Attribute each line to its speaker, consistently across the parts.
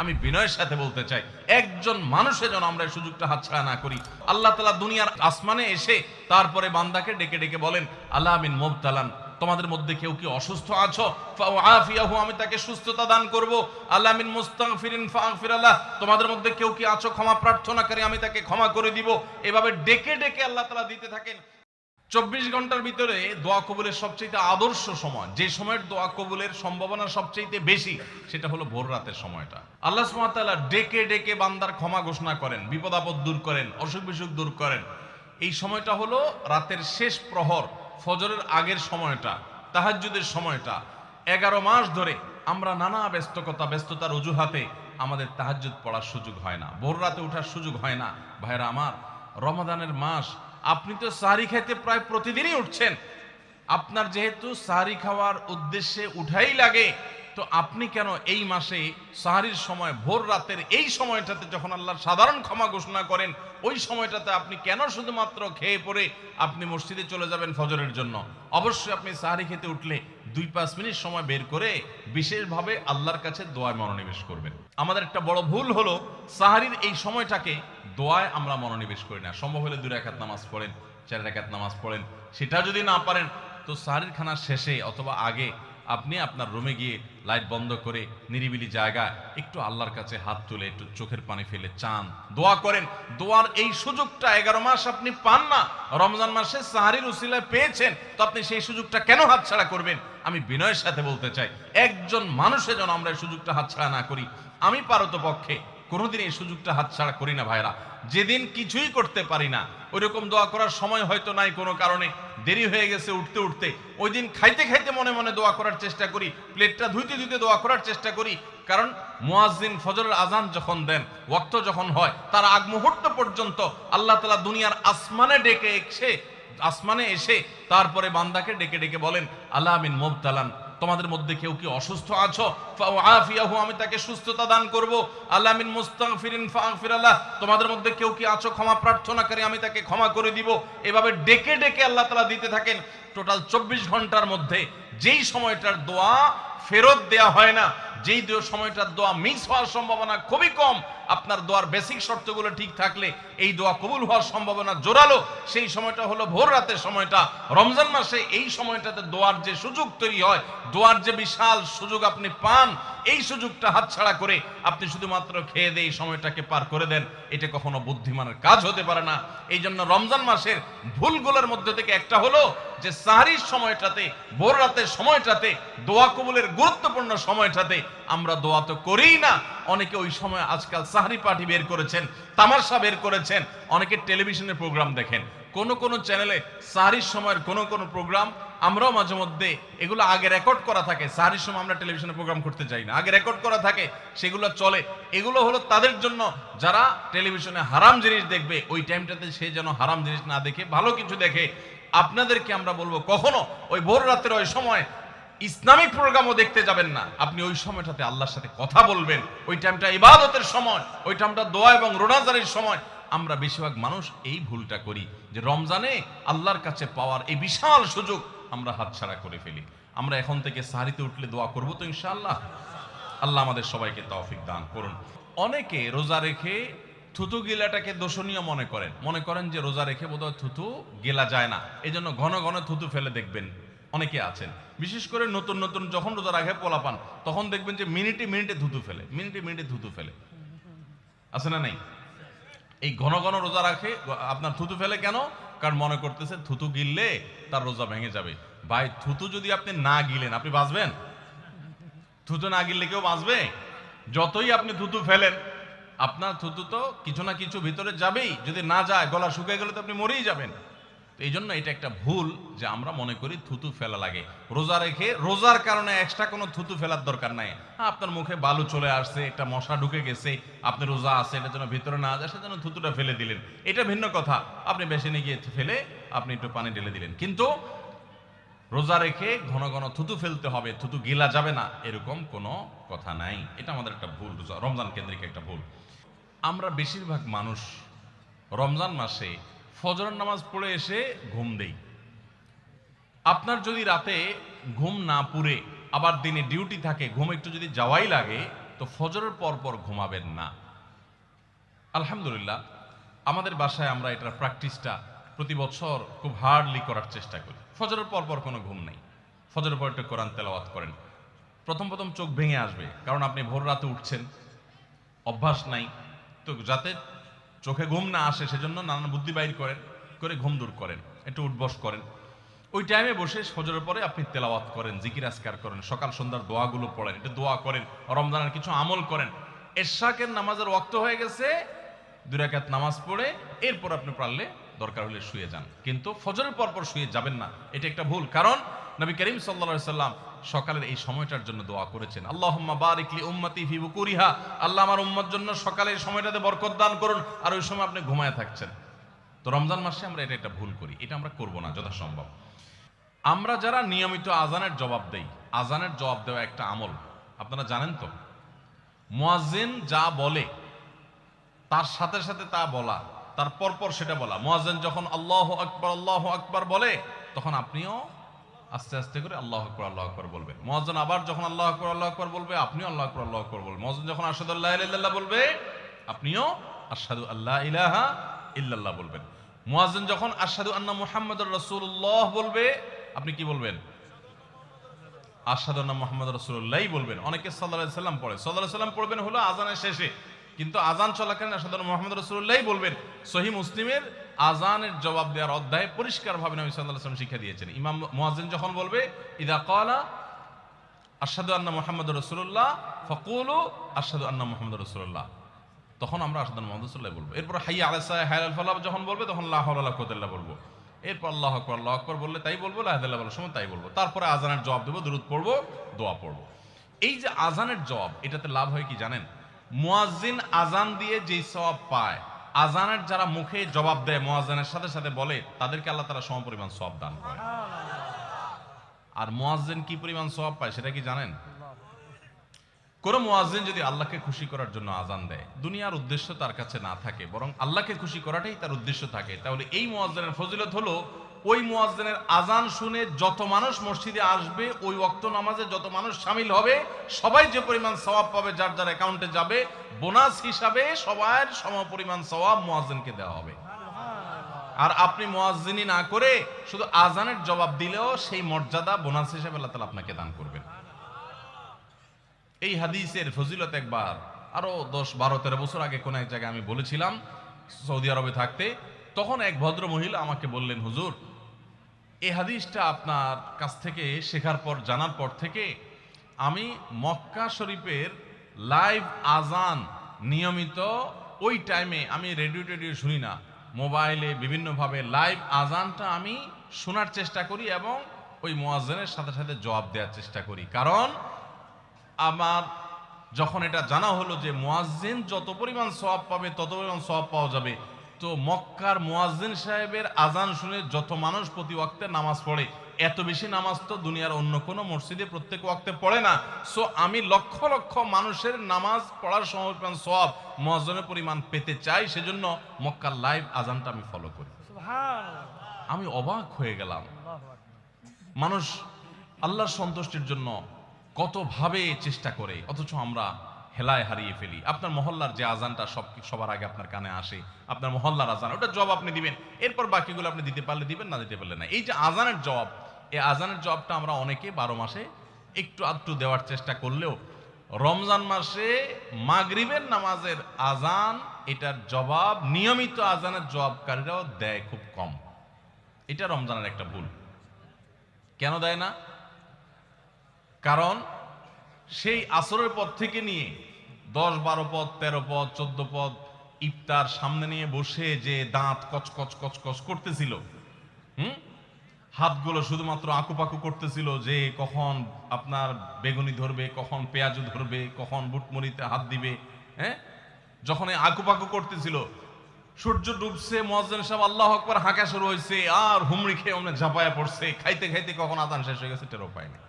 Speaker 1: আমি বিনয়ের সাথে বলতে চাই, একজন মানুষের যেন আমরা এই সুযোগটা হাতছাড়া না করি। আল্লাহ তাআলা দুনিয়ার আসমানে এসে তারপরে বান্দাকে ডেকে ডেকে বলেন, আলা মিন মুবতালান, তোমাদের মধ্যে কেউ কি অসুস্থ আছো, ফাআফিয়াহু, আমি তাকে সুস্থতা দান করব। আলা মিন মুস্তাগফিরিন ফাগফির লাহ, তোমাদের মধ্যে কেউ কি আছো ক্ষমা প্রার্থনাকারী, আমি তাকে ক্ষমা করে দিব। এভাবে ডেকে ডেকে আল্লাহ তাআলা দিতে থাকেন। 24 ঘন্টার ভিতরে দোয়া কবুলের সবচেয়ে আদর্শ সময়, যে সময়ের দোয়া কবুলের সম্ভাবনা সবচেয়ে বেশি, সেটা হলো ভোর রাতের সময়টা। আল্লাহ সুবহানাহু ওয়া তাআলা ডেকে ডেকে বান্দার ক্ষমা ঘোষণা করেন, বিপদ আপদ দূর করেন, অসুখ বিসুখ দূর করেন। এই সময়টা হলো রাতের শেষ প্রহর, ফজরের আগের সময়টা, তাহাজ্জুদের সময়টা। 11 মাস ধরে আমরা নানা ব্যস্ততার অজুহাতে আমাদের তাহাজ্জুদ পড়ার সুযোগ হয় না, ভোর রাতে ওঠার সুযোগ হয় না। ভাইরা আমার, রমাদানের মাস, আপনি তো সাহরি খাইতে প্রায় প্রতিদিনই উঠছেন। আপনার যেহেতু সাহরি খাওয়ার উদ্দেশ্যে উঠাই লাগে, তো আপনি কেন এই মাসে সাহরির সময় ভোর রাতের এই সময়টাতে যখন আল্লাহর সাধারণ ক্ষমা ঘোষণা করেন, ওই সময়টাতে আপনি কেন শুধুমাত্র খেয়ে পরে আপনি মসজিদে চলে যাবেন ফজরের জন্য? অবশ্যই আপনি সাহরি খেতে উঠলে 2-5 মিনিট সময় বের করে বিশেষভাবে আল্লাহর কাছে দোয়ায় মনোনিবেশ করবেন। আমাদের একটা বড় ভুল হলো সাহরির এই সময়টাকে দোয়ায় আমরা মনোনিবেশ করি না। সম্ভব হলে 2 রাকাত নামাজ পড়েন, 4 রাকাত নামাজ পড়েন। সেটা যদি না পারেন, তো সাহরির খানার শেষে অথবা আগে আপনি আপনার রুমে গিয়ে লাইট বন্ধ করে নিরিবিলি জায়গায় একটু আল্লাহর কাছে হাত তুলে একটু চোখের পানি ফেলে চান, দোয়া করেন। দোয়ার এই সুযোগটা 11 মাস আপনি পান না, রমজান মাসে সাহরির উসিলায় পেয়েছেন, তো আপনি সেই সুযোগটা কেন হাতছাড়া করবেন? আমি বিনয়ের সাথে বলতে চাই, একজন মানুষের যেন আমরা এই সুযোগটা হাতছাড়া না করি। আমি পারতপক্ষে কোনোদিন এই সুযোগটা হাতছাড়া করি না ভাইরা। যেদিন কিছুই করতে পারি না, ওইরকম দোয়া করার সময় হয়তো নাই, কোনো কারণে দেরি হয়ে গেছে উঠতে উঠতে, ওই দিন খাইতে খাইতে মনে মনে দোয়া করার চেষ্টা করি, প্লেটটা ধুইতে ধুইতে দোয়া করার চেষ্টা করি। কারণ মুয়াজ্জিন ফজরের আজান যখন দেন, ওয়াক্ত যখন হয়, তার আগ মুহূর্ত পর্যন্ত আল্লাহ তাআলা দুনিয়ার আসমানে এসে তারপরে বান্দাকে ডেকে ডেকে বলেন, আলা মিন মুবতালান, তোমাদের মধ্যে কেউ কি অসুস্থ আছো, ফাআফিয়াহু, আমি তাকে সুস্থতা দান করব। আলা মিন মুস্তাগফিরিন ফাগফির লাহ, তোমাদের মধ্যে কেউ কি আছো ক্ষমা প্রার্থনাকারী, আমি তাকে ক্ষমা করে দিব। এভাবে ডেকে ডেকে আল্লাহ তাআলা দিতে থাকেন। টোটাল 24 ঘন্টার মধ্যে যেই সময়টার দোয়া ফেরত দেয়া হয় না, যেই সময়টার দোয়া মিস হওয়ার সম্ভাবনা খুবই কম, আপনার দোয়ার বেসিক শর্তগুলো ঠিক থাকলে এই দোয়া কবুল হওয়ার সম্ভাবনা জোরালো, সেই সময়টা হলো ভোর রাতের সময়টা। রমজান মাসে এই সময়টাতে দোয়ার যে সুযোগ তৈরি হয়, দোয়ার যে বিশাল সুযোগ আপনি পান, এই সুযোগটা হাতছাড়া করে আপনি শুধুমাত্র খেয়ে দিয়ে এই সময়টাকে পার করে দেন, এটা কখনো বুদ্ধিমানের কাজ হতে পারে না। এই জন্য রমজান মাসের ভুলগুলোর মধ্যে থেকে একটা হলো যে সাহরির সময়টাতে, ভোর রাতের সময়টাতে, দোয়া কবুলের গুরুত্বপূর্ণ সময়টাতে আমরা দোয়া তো করিই না। অনেকে ওই সময় আজকাল সাহরি পার্টি বের করেছেন, তামাশা বের করেছেন, অনেকে টেলিভিশনের প্রোগ্রাম দেখেন। কোন চ্যানেলে সাহরির সময়ের কোন প্রোগ্রাম, আমরাও মাঝে মধ্যে এগুলো আগে রেকর্ড করা থাকে। সাহরির সময় আমরা টেলিভিশনে প্রোগ্রাম করতে চাই না, আগে রেকর্ড করা থাকে, সেগুলো চলে। এগুলো হলো তাদের জন্য যারা টেলিভিশনে হারাম জিনিস দেখবে, ওই টাইমটাতে সে যেন হারাম জিনিস না দেখে ভালো কিছু দেখে। আপনাদেরকে আমরা বলবো, কখনো ওই ভোর রাতের ওই সময় ইসলামিক প্রোগ্রামও দেখতে যাবেন না। আপনি ওই সময়টাতে আল্লাহর সাথে কথা বলবেন, ওই টাইমটা ইবাদতের সময়, ওই টাইমটা দোয়া এবং রোনাজারির সময়। আমরা বেশিরভাগ মানুষ এই ভুলটা করি যে রমজানে আল্লাহর কাছে পাওয়ার এই বিশাল সুযোগ আমরা হাতছাড়া করে ফেলি। আমরা এখন থেকে সাহরিতে উঠলে দোয়া করব তো ইনশাআল্লাহ। আল্লাহ আমাদের সবাইকে তৌফিক দান করুন। অনেকে রোজা রেখে থুতু গিলাটাকে দোষণীয় মনে করেন যে রোজা রেখে বোধহয় থুতু গেলা যায় না, এই জন্য ঘন ঘন থুতু ফেলে দেখবেন অনেকে আছেন। বিশেষ করে নতুন নতুন যখন রোজা রাখে পোলাপান, তখন দেখবেন যে মিনিটে মিনিটে থুতু ফেলে, আছে না নেই? এই ঘন ঘন রোজা রাখে, আপনার থুতু ফেলে কেন? কারণ মনে করতেছে থুতু গিললে তার রোজা ভেঙে যাবে। ভাই, থুতু যদি আপনি না গিলেন, আপনি বাঁচবেন? থুতু না গিললে কেউ বাঁচবে? যতই আপনি থুতু ফেলেন, আপনার থুতু তো কিছু না কিছু ভিতরে যাবেই। যদি না যায়, গলা শুকিয়ে গেলে তো আপনি মরেই যাবেন। তো এই জন্য এটা একটা ভুল যে আমরা মনে করি থুতু ফেলা লাগে। রোজা রেখে রোজার কারণে এক্সট্রা কোনো থুতু ফেলার দরকার নাই। আপনার মুখে বালু চলে আসছে, একটা মশা ঢুকে গেছে, আপনি রোজা আছে, এটা যেন ভিতরে না যায়, সেজন্য থুতুটা ফেলে দিলেন, এটা ভিন্ন কথা। আপনি বেসিনে গিয়ে ফেলে আপনি একটু পানি ঢেলে দিলেন। কিন্তু রোজা রেখে ঘন ঘন থুতু ফেলতে হবে, থুতু গিলা যাবে না, এরকম কোনো কথা নাই। এটা আমাদের একটা ভুল, রমজান কেন্দ্রিক একটা ভুল। আমরা বেশিরভাগ মানুষ রমজান মাসে ফজরের নামাজ পড়ে এসে ঘুম দেই। আপনার যদি রাতে ঘুম না পুরে আবার দিনে ডিউটি থাকে, ঘুম একটু যদি যাওয়াই লাগে, তো ফজরের পর পর ঘুমাবেন না। আলহামদুলিল্লাহ আমাদের বাসায় আমরা এটার প্র্যাকটিসটা প্রতি বছর খুব হার্ডলি করার চেষ্টা করি। ফজরের পর পর কোনো ঘুম নেই, ফজরের পর একটু কোরআন তেলাওয়াত করেন। প্রথম প্রথম চোখ ভেঙে আসবে, কারণ আপনি ভোর রাতে উঠছেন, অভ্যাস নাই। তো যাতে চোখে ঘুম না আসে সেজন্য নানান বুদ্ধি বাইর করেন, করে ঘুম দূর করেন, একটু উঠবস করেন। ওই টাইমে বসে ফজরের পরে আপনি তেলাওয়াত করেন, জিকির আজকার করেন, সকাল সন্ধ্যার দোয়াগুলো পড়েন, একটু দোয়া করেন, রমজানের কিছু আমল করেন। এশাকের নামাজের ওয়াক্ত হয়ে গেছে, 2 রাকাত নামাজ পড়ে এরপর আপনি পারলে দরকার হলে শুয়ে যান, কিন্তু ফজরের পর পর শুয়ে যাবেন না। এটা একটা ভুল, কারণ নবী করিম সাল্লাল্লাহু আলাইহি সাল্লাম সকালের এই সময়টার জন্য দোয়া করেছেন, আল্লাহুম্মা বারিক লি উম্মতি ফি বুকুরিহা, আল্লাহ আমার উম্মত জন্য সকালের সময়টাতে বরকত দান করুন। আর ওই সময় আপনি ঘুমায় থাকছেন। তো রমজান মাসে আমরা এটা একটা ভুল করি, এটা আমরা করব না যথাসম্ভব। আমরা যারা নিয়মিত আজানের জবাব দেই, আজানের জবাব দেওয়া একটা আমল, আপনারা জানেন তো, মুয়াজ্জিন যা বলে তার সাথে সাথে তা বলা, তার পরপর সেটা বলা। মুয়াজ্জিন যখন আল্লাহু আকবার বলে, তখন আপনিও আস্তে আস্তে করে আল্লাহু আকবার বলবেন। মুয়াজ্জিন আবার যখন আল্লাহু আকবার বলবে, আপনিও আল্লাহু আকবার বলবেন। মুয়াজ্জিন যখন আশহাদু আল্লা ইলাহা ইল্লাল্লাহ বলবে, আপনিও আশহাদু আল্লা ইলাহা ইল্লাল্লাহ বলবেন। মুয়াজ্জিন যখন আশহাদু আন্না মুহাম্মাদুর রাসূলুল্লাহ বলবে, আপনি কি বলবেন? আশহাদু আন্না মুহাম্মাদুর রাসূলুল্লাহ বলবেন। অনেকে সাল্লাল্লাহু আলাইহি সাল্লাম পড়ে, সাল্লাল্লাহু আলাইহি সাল্লাম পড়বেন হলো আজানের শেষে, কিন্তু আজান চলাকালীন আশহাদু আন্না মুহাম্মাদুর রাসূলুল্লাহ বলবেন। সহিহ মুসলিমের আজানের জবাব দেওয়ার অধ্যায়ে পরিষ্কারভাবে নবী সাল্লাল্লাহু আলাইহি ওয়াসাল্লাম শিক্ষা দিয়েছেন। ইমাম মুয়াজ্জিন যখন বলবে ইযা ক্বালা আশহাদু আন্না মুহাম্মাদুর রাসূলুল্লাহ ফাকুলু আশহাদু আন্না মুহাম্মাদুর রাসূলুল্লাহ, তখন আমরা আশহাদু আন্না মুহাম্মাদুর রাসূলুল্লাহ বলবো। এরপর হাইয়া আলাস সালাহ হাইয়া আল ফালাহ যখন বলবে, তখন লা হাওলা ওয়ালা কুওয়াতা ইল্লা বলবো। এরপর আল্লাহু আকবার বললে তাই বলবো, লা ইলাহা ইল্লাল্লাহ বলার সময় তাই বলবো। তারপরে আজানের জবাব দেবো, দুরূদ পড়বো, দোয়া পড়বো। এই যে আজানের জবাব, এটাতে লাভ হয় কি জানেন? মুয়াজ্জিন আজান দিয়ে যেই সওয়াব পায়, আজানের যারা মুখে জবাব দেয়, মুয়াজ্জিনের সাথে সাথে বলে, তাদেরকে আল্লাহ তাআলা সমপরিমাণ সওয়াব দান করে। আর মুয়াজ্জিন কি পরিমাণ সওয়াব পায় সেটা কি জানেন? কোন মুয়াজ্জিন যদি আল্লাহকে খুশি করার জন্য আজান দেয়, দুনিয়ার উদ্দেশ্য তার কাছে না থাকে, বরং আল্লাহকে খুশি করাটাই তার উদ্দেশ্য থাকে, তাহলে এই মুয়াজ্জিনের ফজিলত হলো, ওই মুয়াজ্জিনের আজান শুনে যত মানুষ মসজিদে আসবে, ওই ওয়াক্ত নামাজে যত মানুষ শামিল হবে, সবাই যে পরিমাণ সওয়াব পাবে, যার যার অ্যাকাউন্টে যাবে, বোনাস হিসাবে সবার সমপরিমাণ সওয়াব মুয়াজ্জিনকে দেওয়া হবে। আর আপনি মুয়াজ্জিনি না করে শুধু আজানের জবাব দিলেও সেই মর্যাদা বোনাস হিসেবে আল্লাহ তাআলা আপনাকে দান করবেন। এই হাদিসের ফজিলত একবার আরো 10, 12, 13 বছর আগে কোন এক জায়গায় আমি বলেছিলাম, সৌদি আরবে থাকতে। তখন এক ভদ্র মহিলা আমাকে বললেন, হুজুর, এই হাদিসটা আপনার কাছ থেকে শেখার পর, জানার পর থেকে আমি মক্কা শরীফের লাইভ আজান নিয়মিত ওই টাইমে, আমি রেডিও শুনি না, মোবাইলে বিভিন্নভাবে লাইভ আজানটা আমি শোনার চেষ্টা করি এবং ওই মুয়াজ্জিনের সাথে সাথে জবাব দেওয়ার চেষ্টা করি। কারণ আমার যখন এটা জানা হলো যে মুয়াজ্জিন যত পরিমাণ সওয়াব পাবে তত পরিমাণ সওয়াব পাওয়া যাবে, তো মক্কার মুয়াজ্জিন সাহেবের আজান শুনে যত মানুষ প্রতি ওয়াক্তে নামাজ পড়ে, এত বেশি নামাজ তো দুনিয়ার অন্য কোনো মসজিদে প্রত্যেক ওয়াক্তে পড়ে না। সো আমি লক্ষ লক্ষ মানুষের নামাজ পড়ার সমপরিমাণ সওয়াব, মুয়াজ্জিনের পরিমাণ পেতে চাই, সেজন্য মক্কার লাইভ আজানটা আমি ফলো করি। আমি অবাক হয়ে গেলাম, মানুষ আল্লাহর সন্তুষ্টির জন্য কত ভাবে চেষ্টা করে, অথচ আমরা হেলায় হারিয়ে ফেলি। আপনার মহল্লার যে আজানটা সবার আগে আপনার কানে আসে, আপনার মহল্লার আজান, ওটা জবাব আপনি দিবেন, এরপর বাকিগুলো আপনি দিতে পারলে দিবেন, না দিতে পারলে না। এই যে আজানের জবাব, এই আজানের জবাবটা আমরা অনেকে 12 মাসে একটু আধটু দেওয়ার চেষ্টা করলেও, রমজান মাসে মাগরিবের নামাজের আজান, এটার জবাব নিয়মিত আজানের জবাবকারীরাও দেয় খুব কম। এটা রমজানের একটা ভুল। কেন দেয় না? কারণ সেই আসরের পর থেকে নিয়ে 10, 12 পদ, 13 পদ, 14 পদ ইফতার সামনে নিয়ে বসে যে দাঁত কচকচ করতেছিল, হাতগুলো শুধুমাত্র আকুপাকু করতেছিল যে কখন আপনার বেগুনি ধরবে, কখন পেঁয়াজু ধরবে, কখন বুটমরিতে হাত দিবে। যখন আকুপাকু করতেছিল, সূর্য ডুবছে, মুয়াজ্জিন সাহেব আল্লাহু আকবার হাঁকা শুরু হয়েছে, আর হুমড়ি খেয়ে অমনে ঝাঁপায়া পড়ছে, খাইতে খাইতে কখন আজান শেষ হয়ে গেছে টেরও পায়নি।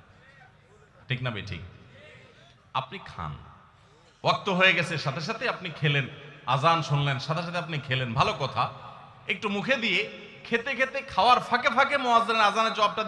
Speaker 1: ঠিক না ঠিক? আপনি খান, ওয়াক্ত হয়ে গেছে, সাথে সাথে আপনি খেলেন, আজান শুনলেন, সাথে সাথে আপনি খেলেন, ভালো কথা। একটু মুখে দিয়ে খেতে খেতে, খাওয়ার ফাঁকে ফাঁকে মুয়াজ্জিনের আজানের জবাবটা